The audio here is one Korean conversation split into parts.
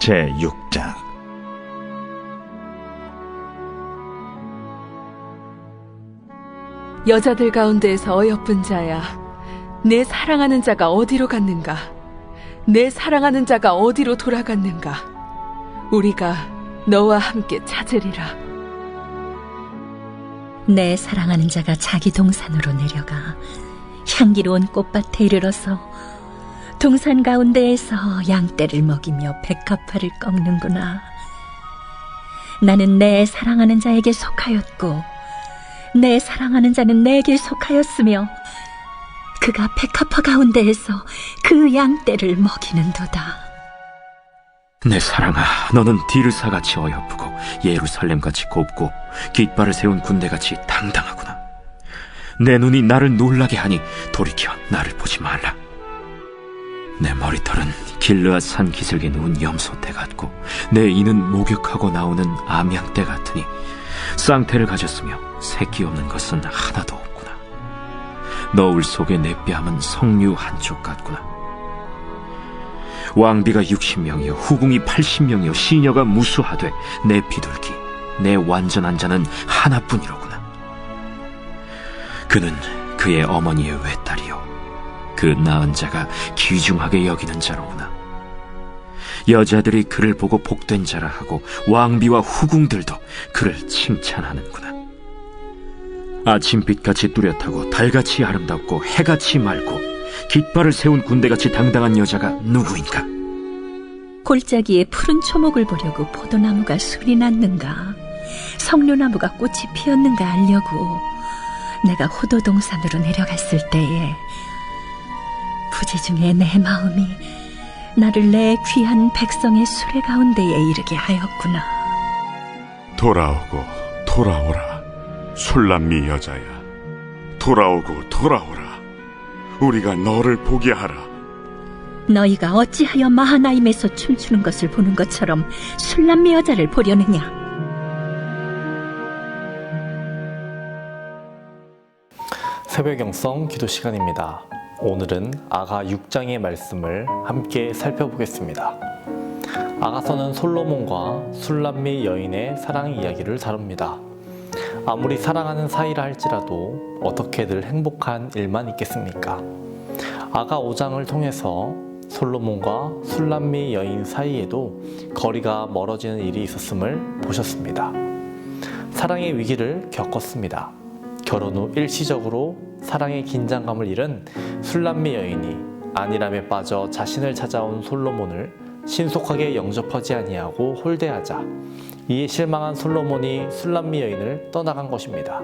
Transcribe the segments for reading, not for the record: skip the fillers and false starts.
제6장. 여자들 가운데에서 어여쁜 자야, 내 사랑하는 자가 어디로 갔는가? 내 사랑하는 자가 어디로 돌아갔는가? 우리가 너와 함께 찾으리라. 내 사랑하는 자가 자기 동산으로 내려가 향기로운 꽃밭에 이르러서 동산 가운데에서 양떼를 먹이며 백합화를 꺾는구나. 나는 내 사랑하는 자에게 속하였고 내 사랑하는 자는 내게 속하였으며 그가 백합화 가운데에서 그 양떼를 먹이는도다. 내 사랑아, 너는 디르사같이 어여쁘고 예루살렘같이 곱고 깃발을 세운 군대같이 당당하구나. 내 눈이 나를 놀라게 하니 돌이켜 나를 보지 말라. 내 머리털은 길르앗 산 기슭에 누운 염소떼 같고 내 이는 목욕하고 나오는 암양떼 같으니 쌍태를 가졌으며 새끼 없는 것은 하나도 없구나. 너울 속에 내 뺨은 석류 한쪽 같구나. 왕비가 60명이요 후궁이 80명이요 시녀가 무수하되 내 비둘기 내 완전한 자는 하나뿐이로구나. 그는 그의 어머니의 외딸이요 그 낳은 자가 귀중하게 여기는 자로구나. 여자들이 그를 보고 복된 자라 하고 왕비와 후궁들도 그를 칭찬하는구나. 아침빛같이 뚜렷하고 달같이 아름답고 해같이 맑고 깃발을 세운 군대같이 당당한 여자가 누구인가? 골짜기에 푸른 초목을 보려고 포도나무가 술이 났는가? 석류나무가 꽃이 피었는가 알려고 내가 호도동산으로 내려갔을 때에 부지중에 내 마음이 나를 내 귀한 백성의 수레 가운데에 이르게 하였구나. 돌아오고 돌아오라 술람미 여자야, 돌아오고 돌아오라. 우리가 너를 보게 하라. 너희가 어찌하여 마하나임에서 춤추는 것을 보는 것처럼 술람미 여자를 보려느냐? 새벽 영성 기도 시간입니다. 오늘은 아가 6장의 말씀을 함께 살펴보겠습니다. 아가서는 솔로몬과 술람미 여인의 사랑 이야기를 다룹니다. 아무리 사랑하는 사이라 할지라도 어떻게들 행복한 일만 있겠습니까? 아가 5장을 통해서 솔로몬과 술람미 여인 사이에도 거리가 멀어지는 일이 있었음을 보셨습니다. 사랑의 위기를 겪었습니다. 결혼 후 일시적으로 사랑의 긴장감을 잃은 술람미 여인이 안일함에 빠져 자신을 찾아온 솔로몬을 신속하게 영접하지 아니하고 홀대하자 이에 실망한 솔로몬이 술람미 여인을 떠나간 것입니다.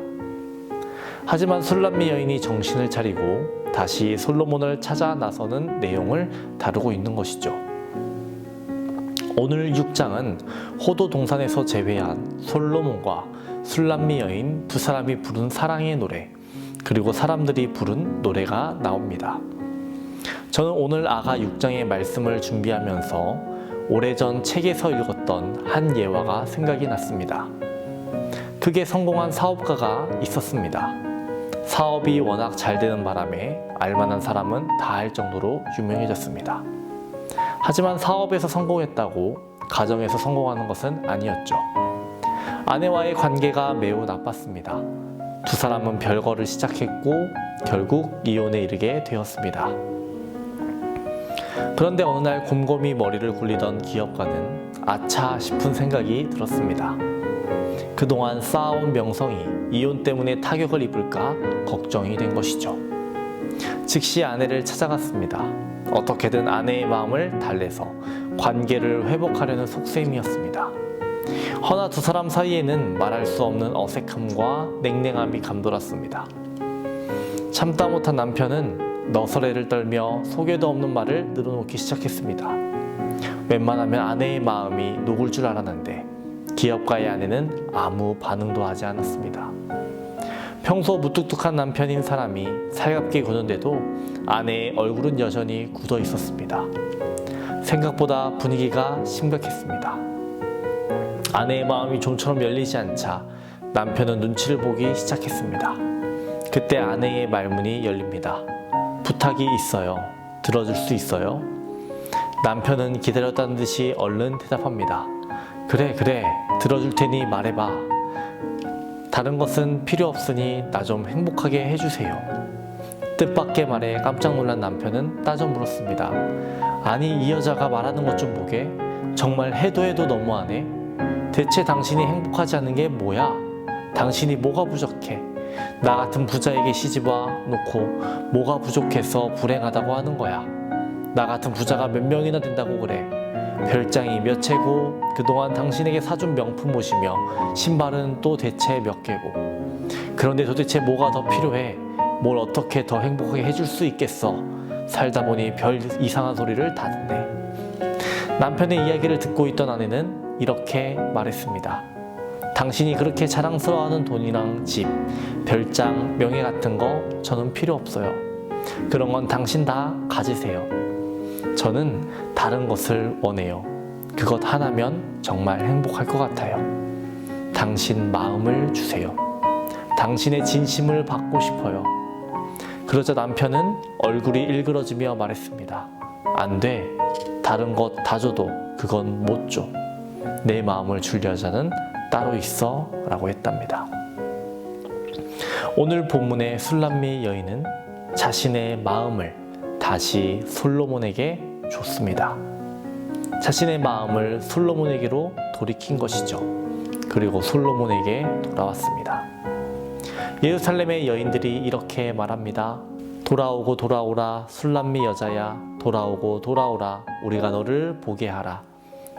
하지만 술람미 여인이 정신을 차리고 다시 솔로몬을 찾아 나서는 내용을 다루고 있는 것이죠. 오늘 6장은 호도 동산에서 재회한 솔로몬과 술람미 여인 두 사람이 부른 사랑의 노래, 그리고 사람들이 부른 노래가 나옵니다. 저는 오늘 아가 6장의 말씀을 준비하면서 오래전 책에서 읽었던 한 예화가 생각이 났습니다. 크게 성공한 사업가가 있었습니다. 사업이 워낙 잘 되는 바람에 알만한 사람은 다 알 정도로 유명해졌습니다. 하지만 사업에서 성공했다고 가정에서 성공하는 것은 아니었죠. 아내와의 관계가 매우 나빴습니다. 두 사람은 별거를 시작했고 결국 이혼에 이르게 되었습니다. 그런데 어느 날 곰곰이 머리를 굴리던 기업가는 아차 싶은 생각이 들었습니다. 그동안 쌓아온 명성이 이혼 때문에 타격을 입을까 걱정이 된 것이죠. 즉시 아내를 찾아갔습니다. 어떻게든 아내의 마음을 달래서 관계를 회복하려는 속셈이었습니다. 허나 두 사람 사이에는 말할 수 없는 어색함과 냉랭함이 감돌았습니다. 참다 못한 남편은 너서레를 떨며 속에도 없는 말을 늘어놓기 시작했습니다. 웬만하면 아내의 마음이 녹을 줄 알았는데 기업가의 아내는 아무 반응도 하지 않았습니다. 평소 무뚝뚝한 남편인 사람이 살갑게 구는데도 아내의 얼굴은 여전히 굳어 있었습니다. 생각보다 분위기가 심각했습니다. 아내의 마음이 좀처럼 열리지 않자 남편은 눈치를 보기 시작했습니다. 그때 아내의 말문이 열립니다. 부탁이 있어요. 들어줄 수 있어요? 남편은 기다렸다는 듯이 얼른 대답합니다. 그래, 들어줄 테니 말해봐. 다른 것은 필요 없으니 나 좀 행복하게 해주세요. 뜻밖의 말에 깜짝 놀란 남편은 따져 물었습니다. 아니, 이 여자가 말하는 것 좀 보게. 정말 해도 너무하네. 대체 당신이 행복하지 않은 게 뭐야? 당신이 뭐가 부족해? 나 같은 부자에게 시집와 놓고 뭐가 부족해서 불행하다고 하는 거야? 나 같은 부자가 몇 명이나 된다고 그래? 별장이 몇 채고 그동안 당신에게 사준 명품 옷이며 신발은 또 대체 몇 개고. 그런데 도대체 뭐가 더 필요해? 뭘 어떻게 더 행복하게 해줄 수 있겠어? 살다 보니 별 이상한 소리를 다 듣네. 남편의 이야기를 듣고 있던 아내는 이렇게 말했습니다. 당신이 그렇게 자랑스러워하는 돈이랑 집, 별장, 명예 같은 거 저는 필요 없어요. 그런 건 당신 다 가지세요. 저는 다른 것을 원해요. 그것 하나면 정말 행복할 것 같아요. 당신 마음을 주세요. 당신의 진심을 받고 싶어요. 그러자 남편은 얼굴이 일그러지며 말했습니다. 안 돼. 다른 것 다 줘도 그건 못 줘. 내 마음을 줄 여자는 따로 있어 라고 했답니다. 오늘 본문의 술람미 여인은 자신의 마음을 다시 솔로몬에게 줬습니다. 자신의 마음을 솔로몬에게로 돌이킨 것이죠. 그리고 솔로몬에게 돌아왔습니다. 예루살렘의 여인들이 이렇게 말합니다. 돌아오고 돌아오라 술람미 여자야, 돌아오고 돌아오라 우리가 너를 보게 하라.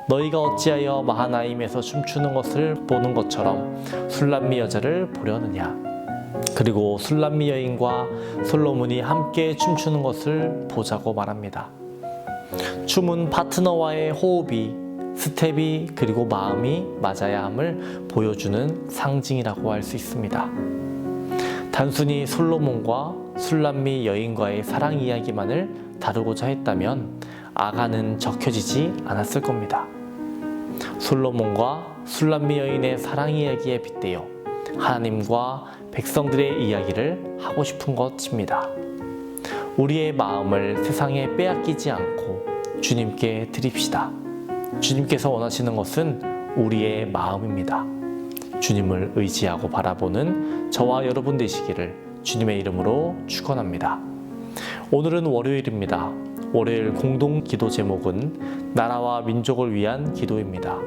너희가 어찌하여 마하나임에서 춤추는 것을 보는 것처럼 술람미 여자를 보려느냐. 그리고 술람미 여인과 솔로몬이 함께 춤추는 것을 보자고 말합니다. 춤은 파트너와의 호흡이, 스텝이 그리고 마음이 맞아야 함을 보여주는 상징이라고 할 수 있습니다. 단순히 솔로몬과 술람미 여인과의 사랑 이야기만을 다루고자 했다면 아가는 적혀지지 않았을 겁니다. 솔로몬과 술람미 여인의 사랑 이야기에 빗대어 하나님과 백성들의 이야기를 하고 싶은 것입니다. 우리의 마음을 세상에 빼앗기지 않고 주님께 드립시다. 주님께서 원하시는 것은 우리의 마음입니다. 주님을 의지하고 바라보는 저와 여러분 되시기를 주님의 이름으로 축원합니다. 오늘은 월요일입니다. 월요일 공동 기도 제목은 나라와 민족을 위한 기도입니다.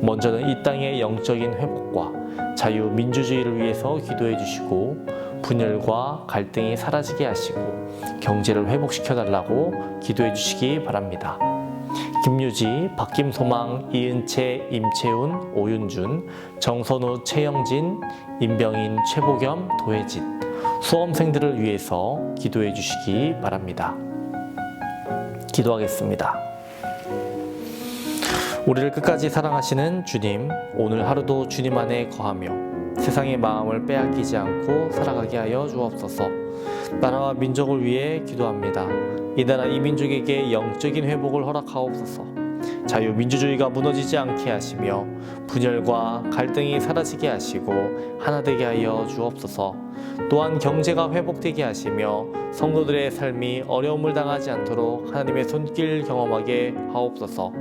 먼저는 이 땅의 영적인 회복과 자유, 민주주의를 위해서 기도해 주시고 분열과 갈등이 사라지게 하시고 경제를 회복시켜 달라고 기도해 주시기 바랍니다. 김유지, 박김소망, 이은채, 임채훈, 오윤준, 정선우, 최영진, 임병인, 최보겸, 도혜진 수험생들을 위해서 기도해 주시기 바랍니다. 기도하겠습니다. 우리를 끝까지 사랑하시는 주님, 오늘 하루도 주님 안에 거하며 세상의 마음을 빼앗기지 않고 살아가게 하여 주옵소서. 나라와 민족을 위해 기도합니다. 이 나라 이 민족에게 영적인 회복을 허락하옵소서. 자유민주주의가 무너지지 않게 하시며 분열과 갈등이 사라지게 하시고 하나 되게 하여 주옵소서. 또한 경제가 회복되게 하시며 성도들의 삶이 어려움을 당하지 않도록 하나님의 손길 경험하게 하옵소서.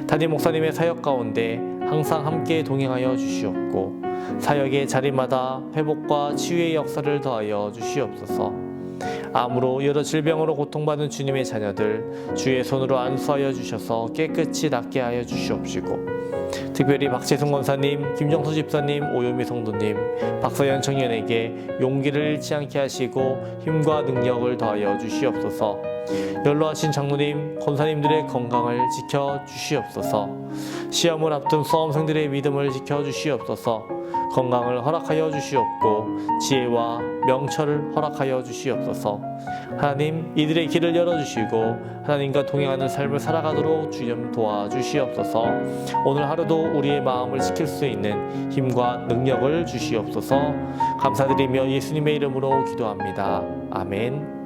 담임 목사님의 사역 가운데 항상 함께 동행하여 주시옵고 사역의 자리마다 회복과 치유의 역사를 더하여 주시옵소서. 암으로 여러 질병으로 고통받는 주님의 자녀들 주의 손으로 안수하여 주셔서 깨끗이 낫게 하여 주시옵시고 특별히 박재승 권사님, 김정수 집사님, 오요미 성도님, 박서연 청년에게 용기를 잃지 않게 하시고 힘과 능력을 더하여 주시옵소서. 연로하신 장로님, 권사님들의 건강을 지켜 주시옵소서. 시험을 앞둔 수험생들의 믿음을 지켜 주시옵소서. 건강을 허락하여 주시옵고 지혜와 명철을 허락하여 주시옵소서. 하나님, 이들의 길을 열어주시고 하나님과 동행하는 삶을 살아가도록 주님 도와주시옵소서. 오늘 하루도 우리의 마음을 지킬 수 있는 힘과 능력을 주시옵소서. 감사드리며 예수님의 이름으로 기도합니다. 아멘.